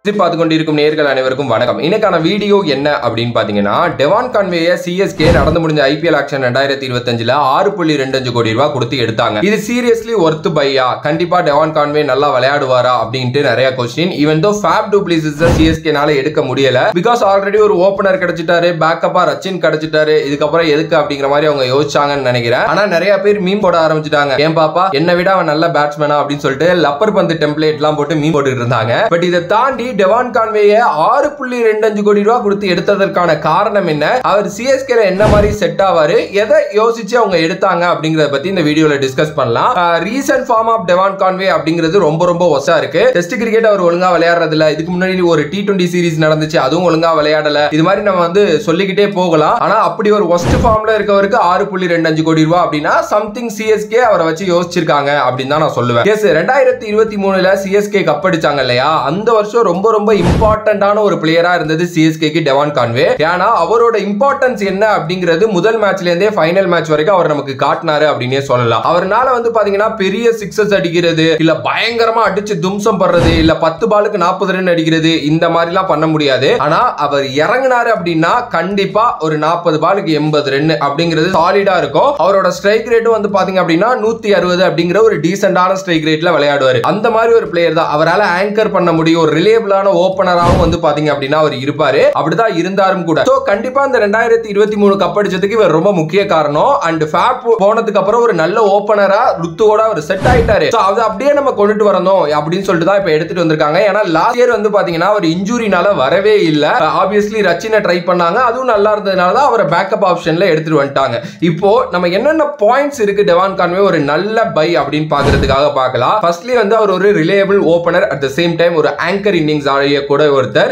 பார்த்து கொண்டிருக்கும் நேயர்கள் அனைவருக்கும் வணக்கம். இன்னைக்கான வீடியோ என்ன அப்படின்னு பாத்தீங்கன்னா, டெவான் கான்வேயை சிஎஸ்கே நடந்து முடிஞ்ச ஐபிஎல் ஆக்ஷன் 2025ல 6.25 கோடி ரூபாய் கொடுத்து எடுத்தாங்க. இது சீரியஸ்லி ஒர்த் பையா? கண்டிப்பா டெவான் கான்வே நல்லா விளையாடுவாரா அப்படின்ட்டு நிறைய question. Even though ஃபேப் to places சிஎஸ்கேனால எடுக்க முடியல. பிகாஸ் ஆல்ரெடி ஒரு ஓபனர் கிடைச்சிட்டாரு, பேக்கப்பா ரச்சின் கிடைச்சிட்டாரு. இதுக்கப்புறம் எதுக்கு அப்படிங்கிற மாதிரி அவங்க யோசிச்சாங்கன்னு நினைக்கிறேன். ஆனா நிறைய பேர் மீம் போட ஆரம்பிச்சிட்டாங்க. ஏன் பாப்பா என்ன விட அவன் நல்ல பேட்ஸ்மேனா அப்படின்னு சொல்லிட்டு லப்பர் பந்து டெம்ப்ளேட் எல்லாம் போட்டு மீம் போட்டுட்டு இருந்தாங்க. பட் இதை தாண்டி டெவான் கான்வேயை 6.25 கோடி ரூபாய் கொடுத்து எடுத்ததற்கான காரணம் என்ன? அவர் சிஎஸ்கேல என்ன மாதிரி செட் ஆவாரு, எதை யோசிச்சு அவங்க எடுத்தாங்க அப்படிங்கறத பத்தி இந்த வீடியோல டிஸ்கஸ் பண்ணலாம். Recent form of Devon Conway அப்படிங்கிறது ரொம்ப ஒசா இருக்கு. டெஸ்ட் கிரிக்கெட் அவர் ஒழுங்கா விளையாடுறது இல்ல. இதுக்கு முன்னாடி ஒரு T20 சீரிஸ் நடந்துச்சு, அதுவும் ஒழுங்கா விளையாடல. இது மாதிரி நம்ம வந்து சொல்லிக்கிட்டே போகலாம். ஆனா அப்படி ஒரு ஒஸ்ட் ஃபார்ம்ல இருக்கவருக்கு 6.25 கோடி ரூபாய் அப்படின்னா சம்திங் சிஎஸ்கே அவரை வச்சு யோசிச்சிருக்காங்க அப்படின்னு தான் நான் சொல்லுவேன். 2023ல சிஎஸ்கே கப் அடிச்சாங்க இல்லையா, அந்த வருஷம் ரொம்ப இம்பார்ட்டன்டான ஒரு பிளேயரா இருந்தது சிஎஸ்கேக்கு டெவான் கான்வே. ஏன்னா அவரோட இம்பார்ட்டன்ஸ் என்ன அப்படிங்கிறது முதல் மேட்ச்ல இருந்தே ஃபைனல் மேட்ச் வரைக்கும் அவர் நமக்கு காட்டினாரு அப்படினே சொல்லலாம். அவர்னால வந்து பாத்தீங்கன்னா பெரிய சிக்ஸஸ் அடிக்கிறது, இல்ல பயங்கரமா அடிச்சு தும்சம் பண்றது, இல்ல 10 பாலுக்கு 40 ரன் அடிக்கிறது, இந்த மாதிரி எல்லாம் பண்ண முடியாது. ஆனா அவர் இறங்கினாரு அப்படின்னா கண்டிப்பா ஒரு 40 பாலுக்கு 80 ரன் அப்படிங்கிறது சாலிடா இருக்கும். அவரோட ஸ்ட்ரைக் ரேட்டும் வந்து பாத்தீங்க அப்படின்னா 160 அப்படிங்கிற ஒரு டீசென்டான ஸ்ட்ரைக் ரேட்ல விளையாடுவாரு. அந்த மாதிரி ஒரு பிளேயர் தான். அவரால் ஆங்கர் பண்ண முடியும், ஒரு ரிலேபிளான ஓபனராகவும் வந்து பாத்தீங்க அப்படின்னா அவர் இருப்பாரு. அப்படிதான் இருந்தாரும் கூட. சோ கண்டிப்பா இந்த 2023 கப் அடிச்சதுக்கு இவர் ரொம்ப முக்கிய காரணம். அண்ட் ஃபேப் போனதுக்கு அப்புறம் ஒரு நல்ல ஓபனரா ருத்துவோட அவர் செட் ஆயிட்டாரு. சோ அது அப்படியே நம்ம கொண்டுட்டு வரணும் அப்படின்னு சொல்லிட்டு தான் இப்ப எடுத்துட்டு வந்திருக்காங்க. ஏன்னா லாஸ்ட் இயர் வந்து பாத்தீங்கன்னா ஒரு இன்ஜூரினால வரவே இல்ல. ஆப்வியஸ்லி ரச்சினை ட்ரை பண்ணாங்க, அதுவும் நல்லா இருந்ததுனால தான் அவரை பேக்கப் ஆப்ஷன்ல எடுத்துட்டு வந்துட்டாங்க. இப்போ நம்ம என்னென்ன பாயிண்ட்ஸ் இருக்கு டெவான் கான்வே ஒரு நல்ல பை அப்படின்னு பாக்குறதுக்காக பார்க்கலாம். ஃபர்ஸ்ட்லி வந்து அவர் ஒரு reliable opener, at the same time ஒரு ஆங்கர் இன்னிங்ஸ் கூட ஒருத்தர்.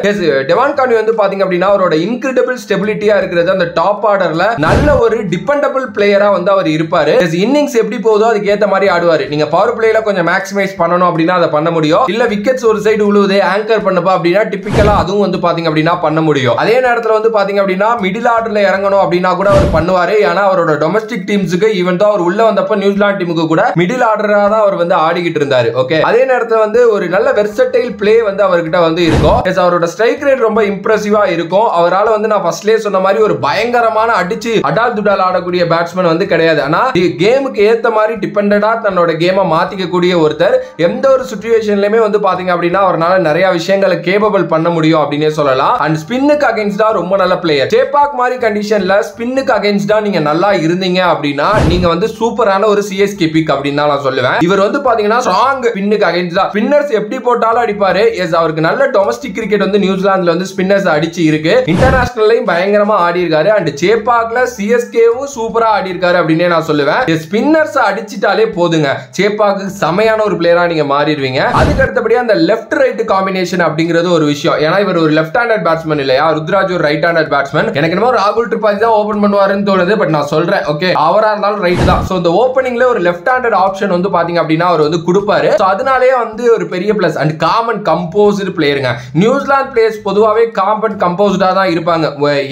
டெவான் கான்வே வந்து பாத்தீங்க அப்படின்னா அவரோட இன்கிரெடிபிள் ஸ்டெபிலிட்டியா இருக்கிறது அந்த டாப் ஆர்டர்ல நல்ல ஒரு டிபெண்டபிள் பிளேயரா வந்து அவர் இருப்பாரு. இன்னிங்ஸ் எப்படி போதோ அதுக்கு ஏத்த மாதிரி ஆடுவாரு. நீங்க பவர் பிளேல கொஞ்சம் மேக்ஸிமைஸ் பண்ணணும் அப்படின்னா அதை பண்ண முடியும். இல்ல விக்கெட்ஸ் ஒரு சைடு உழுவுதே ஆங்கர் பண்ணப்பா அப்படின்னா டிபிக்கலா அதுவும் வந்து பாத்தீங்க அப்படின்னா பண்ண முடியும். அதே நேரத்துல வந்து பாத்தீங்க அப்படின்னா மிடில் ஆர்டர்ல இறங்கணும் அப்படின்னா கூட அவர் பண்ணுவாரு. ஏன்னா அவரோட டொமஸ்டிக் டீம்ஸுக்கு ஈவன் தான் அவர் உள்ள வந்தப்ப நியூசிலாந்து டீமுக்கு கூட மிடில் ஆர்டரா தான் அவர் வந்து ஆடிக்கிட்டு இருந்தாரு. ஓகே, அதே நேரத்துல வந்து ஒரு நல்ல வெர்சடைல் பிளே வந்து அவர்கிட்ட வந்து இருக்கும். அவரோட ஸ்ட்ரைக் ரேட் ரொம்ப இம்ப்ரெசிவா இருக்கும். அவரால வந்து நான் ஃபர்ஸ்ட்லயே சொன்ன மாதிரி ஒரு பயங்கரமான அடிச்சு அடால் துடால் ஆடக்கூடிய பேட்ஸ்மேன் வந்து கிடையாது. ஆனா கேமுக்கு ஏத்த மாதிரி டிபெண்டடா தன்னோட கேமை மாத்திக்க கூடிய ஒருத்தர். எந்த ஒரு சிச்சுவேஷன்லயுமே வந்து பாத்தீங்க அப்படின்னா அவரால நிறைய விஷயங்களை கேபபிள் பண்ண முடியும் அப்படினே சொல்லலாம். அண்ட் ஸ்பின்னுக்கு அகைன்ஸ்டா ரொம்ப நல்ல பிளேயர். சேப்பாக் மாதிரி கண்டிஷன்ல ஸ்பின்னுக்கு அகைன்ஸ்டா நீங்க நல்லா இருந்தீங்க அப்படின்னா நீங்க வந்து சூப்பரான ஒரு சிஎஸ்கே பிக் அப்படின்னு தான் நான் சொல்லுவேன். இவர் வந்து பாத்தீங்கன்னா ஸ்ட்ராங் ஸ்பின்னுக்கு அகைன்ஸ்டா ஸ்பின்னர்ஸ் எப்படி போட்டாலும் அடிப்பாரு. எஸ், அவருக்கு நல்ல டொமஸ்டிக் கிரிக்கெட் வந்து நியூசிலாந்துல வந்து ஸ்பின்னர்ஸ் அடிச்சு இருக்கு. இன்டர்நேஷனல்லையும் பயங்கரமா ஆடி இருக்காரு. அண்ட் சேப்பாக்ல சிஎஸ்கேவும் சூப்பரா ஆடி இருக்காரு அப்படினே நான் சொல்லுவேன். ஸ்பின்னர்ஸ் அடிச்சிட்டாலே போதுங்க, சேப்பாக்கு செமையான ஒரு பிளேயரா நீங்க மாறிடுவீங்க. அதுக்கு அடுத்தபடியா அந்த லெஃப்ட் ரைட் காம்பினேஷன் அப்படிங்கிறது ஒரு விஷயம். ஏன்னா இவர் ஒரு லெஃப்ட் ஹேண்டட் பேட்ஸ்மேன் இல்லையா, ருத்ராஜ் ஒரு ரைட் ஹேண்டட் பேட்ஸ்மேன். எனக்கு என்னமோ ராகுல் திரிபாதி தான் ஓபன் பண்ணுவாருன்னு தோணுது. பட் நான் சொல்றேன், ஓகே, அவரா இருந்தாலும் ரைட் தான். சோ இந்த ஓபனிங்ல ஒரு லெஃப்ட் ஹேண்டட் ஆப்ஷன் வந்து பாத்தீங்க அப்படின்னா அவர் வந்து கொடுப்பாரு. சோ அதனாலேயே வந்து ஒரு பெரிய பிளஸ். அண்ட் காமன் கம்போஸ்டு பிளேயருங்க. நியூசிலாந்து பிளேயர்ஸ் பொதுவாகவே காம்பன் கம்போஸ்டா தான் இருப்பாங்க.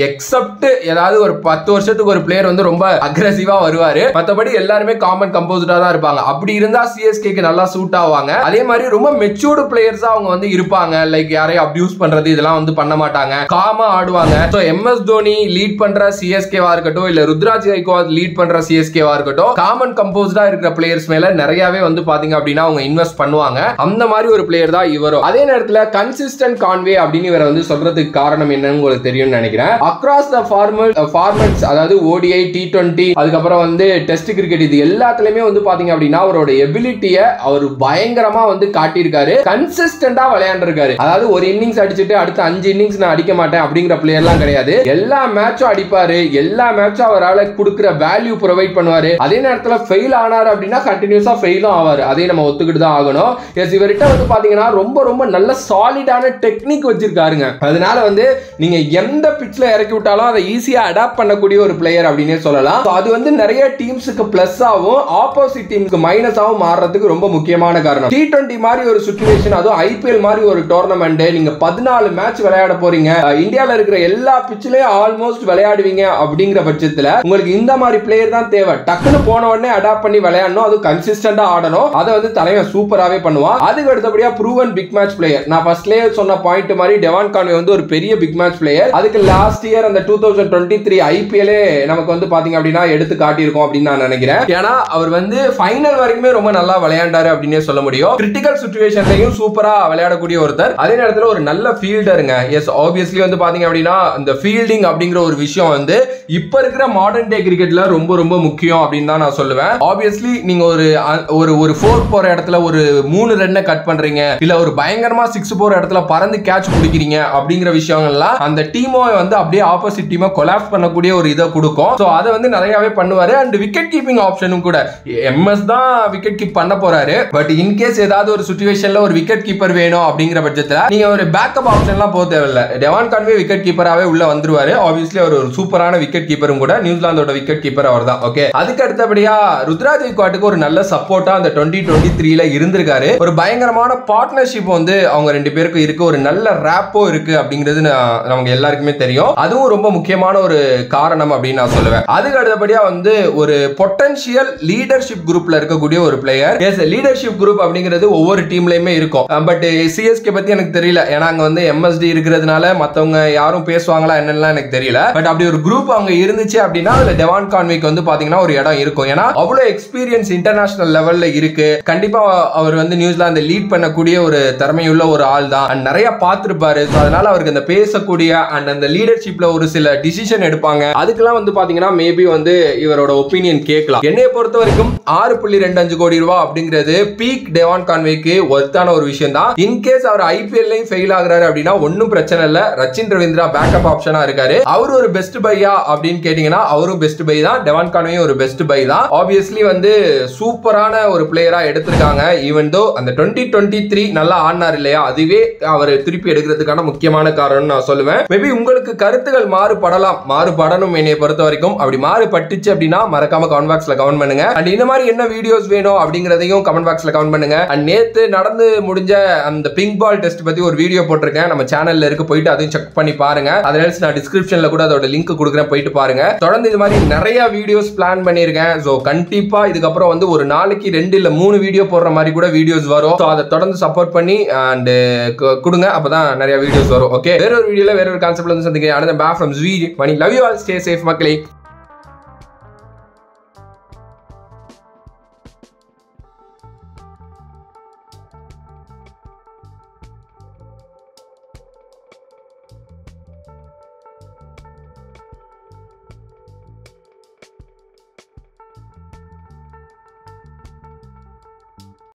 எக்ஸப்ட் ஏதாவது ஒரு 10 வருஷத்துக்கு ஒரு பிளேயர் வந்து ரொம்ப அக்ரெசிவா வருவாரு. மத்தபடி எல்லாருமே காமன் கம்போஸ்டா தான் இருப்பாங்க. அப்படி இருந்தா சிஎஸ்கேக்கு நல்லா சூட் ஆவாங்க. அதே மாதிரி ரொம்ப மெச்சூர்டு பிளேயர்ஸா அவங்க வந்து இருப்பாங்க. லைக் யாரையும் அபியூஸ் பண்றது இதெல்லாம் வந்து பண்ண மாட்டாங்க, காமா ஆடுவாங்க. சோ எம்எஸ் தோனி லீட் பண்ற சிஎஸ்கேவா இருக்கட்டும், இல்ல ருத்ராஜ் கைக்வாட் லீட் பண்ற சிஎஸ்கேவா இருக்கட்டும், காமன் கம்போஸ்டா இருக்கிற பிளேயர்ஸ் மேல நிறையவே வந்து பாத்தீங்க அப்படின்னா அவங்க இன்வெஸ்ட் பண்ணுவாங்க. அந்த மாதிரி ஒரு பிளேயர் தான் இவரும். அதே நேரத்துல கன்சிஸ்டன்ட் கான்வே அப்படின்னு இவரை வந்து சொல்றதுக்கு காரணம் என்னன்னு உங்களுக்கு தெரியும்னு நினைக்கிறேன். அக்ராஸ் த ஃபார்மட்ஸ், அதாவது ஓடிஐ, T20, அதுக்கப்புறம் வந்து டெஸ்ட் கிரிக்கெட், இது எல்லாத்துலயுமே வந்து பாத்தீங்க அப்படின்னா அவரோட எபிலிட்டியை அவர் பயங்கரமா வந்து காட்டியிருக்காரு. கன்சிஸ்டன்டா விளையாண்டிருக்காரு. அதாவது ஒரு இன்னிங்ஸ் அடிச்சுட்டு அடுத்த 5 இன்னிங்ஸ் நான் அடிக்க மாட்டேன் அப்படிங்கிற பிளேயர்லாம் கிடையாது. எல்லா மேட்சும் அடிப்பாரு. எல்லா மேட்சும் அவரால் கொடுக்கிற வேல்யூ ப்ரொவைட் பண்ணுவாரு. அதே நேரத்தில் ஃபெயில் ஆனார் அப்படின்னா கண்டினியூஸா ஃபெயிலும் ஆவாரு. அதே நம்ம ஒத்துக்கிட்டு தான் ஆகணும். இவர்கிட்ட வந்து பாத்தீங்கன்னா ரொம்ப நல்ல சாலிடான டெக்னிக் வச்சிருக்காருங்க. அதனால வந்து நீங்க எந்த பிட்ச்ல இறக்கி விட்டாலும் அதை ஈஸியா அடாப்ட் பண்ணக்கூடிய ஒரு பிளேயர் அப்படினே சொல்லலாம். அது வந்து நிறைய டீம்ஸ்க்கு பிளஸ் ஆகும், ஆப்போசிட் டீமுக்கு மைனஸ் ஆகும் மாறதுக்கு ரொம்ப முக்கியமான காரணம். T20 மாதிரி ஒரு சிச்சுவேஷன், அதுவும் ஐபிஎல் மாதிரி ஒரு டோர்னமெண்ட், நீங்க 14 மேட்ச் விளையாட போறீங்க. இந்தியால இருக்கிற எல்லா பிட்ச்லயும் ஆல்மோஸ்ட் விளையாடுவீங்க அப்படிங்கிற பட்சத்துல உங்களுக்கு இந்த மாதிரி பிளேயர் தான் தேவை. டக்குன்னு போன உடனே அடாப்ட் பண்ணி விளையாடணும், அது கன்சிஸ்டன்டா ஆடணும். அதை வந்து தலைவன் சூப்பராகவே பண்ணுவான். அதுக்கு அடுத்தபடியா ப்ரூவன் பிக் மேட்ச் பிளேயர். நான் நான் ஃபர்ஸ்ட்லயே சொன்ன பாயிண்ட் மாதிரி டெவான் கான்வே வந்து ஒரு பெரிய பிக் மேட்ச் பிளேயர். அதுக்கு லாஸ்ட் இயர் அந்த 2023 IPL நமக்கு வந்து பாத்தீங்க அப்படின்னா எடுத்து காட்டியிருக்கோம் அப்படின்னு நான் நினைக்கிறேன். ஏன்னா அவர் வந்து ஃபைனல் வரைக்குமே ரொம்ப நல்லா விளையாண்டாரு அப்படின்னே சொல்ல முடியும். கிரிட்டிக்கல் சிச்சுவேஷன்லயும் சூப்பரா விளையாடக்கூடிய ஒருத்தர், அதே நேரத்தில் ஒரு நல்ல ஃபீல்டருங்க. எஸ், ஆப்வியஸ்லி வந்து பாத்தீங்க அப்படின்னா அந்த ஃபீல்டிங் அப்படிங்கிற ஒரு விஷயம் வந்து இப்ப இருக்கிற மாடர்ன் டே கிரிக்கெட்ல ரொம்ப ரொம்ப முக்கியம் அப்படின்னு தான் நான் சொல்லுவேன். ஆப்வியஸ்லி நீங்க ஒரு 4 போற இடத்துல ஒரு 3 ரன்னை கட் பண்றீங்க, இல்ல ஒரு பயங்கரமா 6 போற இடத்துல பறந்து கேட்ச் பிடிக்கிறீங்க அப்படிங்கிற விஷயங்கள்லாம் அந்த டீமோ வந்து அப்படியே ஆப்போசிட் டீமை கொலாப்ஸ் பண்ணக்கூடிய ஒரு இதை கொடுக்கும். சோ அதை வந்து நிறையவே பண்ணுவாரு. அண்ட் விக்கெட் கீப்பிங் ஆப்ஷனும் கூட MS தான் விக்கெட் கீப் பண்ண போறாரு. பட் இன்கேஸ் ஏதாவது ஒரு சிச்சுவேஷன்ல ஒரு விக்கெட் கீப்பர் வேணும் அப்படிங்கிற பட்சத்துல நீங்க ஒரு பேக்கப் ஆப்ஷன்லாம் போக தேவையில்லை. டெவான் கான்வே விக்கெட் கீப்பராகவே உள்ள வந்துருவாரு. ஆப்வியஸ்லி அவர் ஒரு சூப்பரான விக்கெட் கீப்பரும் கூட. நியூசிலாந்தோட விக்கெட் கீப்பர் அவர் தான். ஓகே, அதுக்கு அடுத்தபடியா ருத்ராஜ் கெய்க்வாடுக்கு ஒரு நல்ல சப்போர்ட்டா அந்த 2023ல இருந்திருக்காரு. ஒரு பயங்கரமான பார்ட்னர்ஷிப் வந்து அவங்க ரெண்டு பேருக்கு இருக்கு. ஒரு நல்ல ரேப்போ இருக்கு அப்படிங்கிறது நமக்கு எல்லாருக்குமே தெரியும். அதுவும் ரொம்ப முக்கியமான ஒரு காரணம் அப்படின்னு நான் சொல்லுவேன். அதுக்கு அடுத்தபடியா வந்து ஒரு பொட்டன்ஷியல் லீடர்ஷிப் குரூப்ல இருக்கக்கூடிய ஒரு பிளேயர். எஸ், லீடர்ஷிப் குரூப் அப்படிங்கிறது ஒவ்வொரு டீம்லயுமே இருக்கும். பட் CSK பத்தி எனக்கு தெரியல. ஏன்னா அங்க வந்து MSD இருக்கிறதுனால மத்தவங்க யாரும் பேசுவாங்களா என்னன்னு எனக்கு தெரியல. பட் அப்படி ஒரு குரூப் அங்க இருந்துச்சு அப்படின்னா அதுல டெவான் கான்வேக்கு வந்து பாத்தீங்கன்னா ஒரு இடம் இருக்கும். ஏன்னா அவ்வளவு எக்ஸ்பீரியன்ஸ் இன்டர்நேஷனல் லெவல்ல இருக்கு. கண்டிப்பா அவர் வந்து நியூசிலாந்து லீட் பண்ணக்கூடிய ஒரு திறமையுள்ள ஒரு ஆள் தான். நிறைய பார்த்திருப்பாரு. அதனால அவருக்கு அந்த பேசக்கூடிய அண்ட் அந்த லீடர்ஷிப்ல ஒரு சில டிசிஷன் எடுப்பாங்க. அதுக்கெல்லாம் வந்து பாத்தீங்கன்னா மேபி வந்து இவரோட ஒப்பீனியன் கேட்கலாம். என்னைய பொறுத்த வரைக்கும் 6.25 கோடி ரூபாய் அப்படிங்கிறது பீக் டெவான் கான்வேக்கு ஒர்த்தான ஒரு விஷயம் தான். இன்கேஸ் அவர் IPL-லையும் ஃபெயில் ஆகுறாரு அப்படின்னா ஒன்னும் பிரச்சனை இல்ல. ரச்சின் ரவீந்திரா பேக்கப் ஆப்ஷனா இருக்காரு. அவரு ஒரு பெஸ்ட் பையா அப்படின்னு கேட்டீங்கன்னா அவரும் பெஸ்ட் பை தான். டெவான் கான்வே ஒரு பெஸ்ட் பை தான். ஆப்வியஸ்லி வந்து சூப்பரான ஒரு பிளேயரா எடுத்திருக்காங்க. ஈவன் தோ அந்த 2023 நல்லா ஆடினார் இல்லையா, அதுவே அவர் திருப்பி எடுக்கிறதுக்கான முக்கியமான காரணம் நான் சொல்லுவேன். மேபி உங்களுக்கு கருத்துகள் மாறுபடலாம், மாறுபடணும் என்னைய பொறுத்த வரைக்கும். அப்படி மாறுபட்டுச்சு அப்படின்னா மறக்காம கமெண்ட் பாக்ஸ்ல கமெண்ட் பண்ணுங்க. அண்ட் இந்த மாதிரி என்ன வீடியோஸ் வேணும் அப்படிங்கறதையும் கமெண்ட் பாக்ஸ்ல கமெண்ட் பண்ணுங்க. அண்ட் நேத்து நடந்து முடிஞ்ச அந்த பிங்க் பால் டெஸ்ட் பத்தி ஒரு வீடியோ போட்டிருக்கேன், நம்ம சேனல்ல இருக்கு, போயிட்டு அதையும் செக் பண்ணி பாருங்க. அதனால நான் டிஸ்கிரிப்ஷன்ல கூட அதோட லிங்க் கொடுக்குறேன், போயிட்டு பாருங்க. தொடர்ந்து இது மாதிரி நிறைய வீடியோஸ் பிளான் பண்ணிருக்கேன். சோ கண்டிப்பா இதுக்கப்புறம் வந்து ஒரு நாளைக்கு 2 இல்ல 3 வீடியோ போடுற மாதிரி கூட வீடியோஸ் வரும். சோ அதை தொடர்ந்து சப்போர்ட் பண்ணி அண்ட் கொடுங்க, அப்பதான் நிறைய வீடியோஸ் வரும். ஓகே, வேற ஒரு வீடியோல வேற ஒரு கான்செப்ட்ல வந்து சந்திக்கிறேன். அடுத்த பேக் ஃப்ரம் ஜூவி மணி. Love you all, stay safe மக்களே.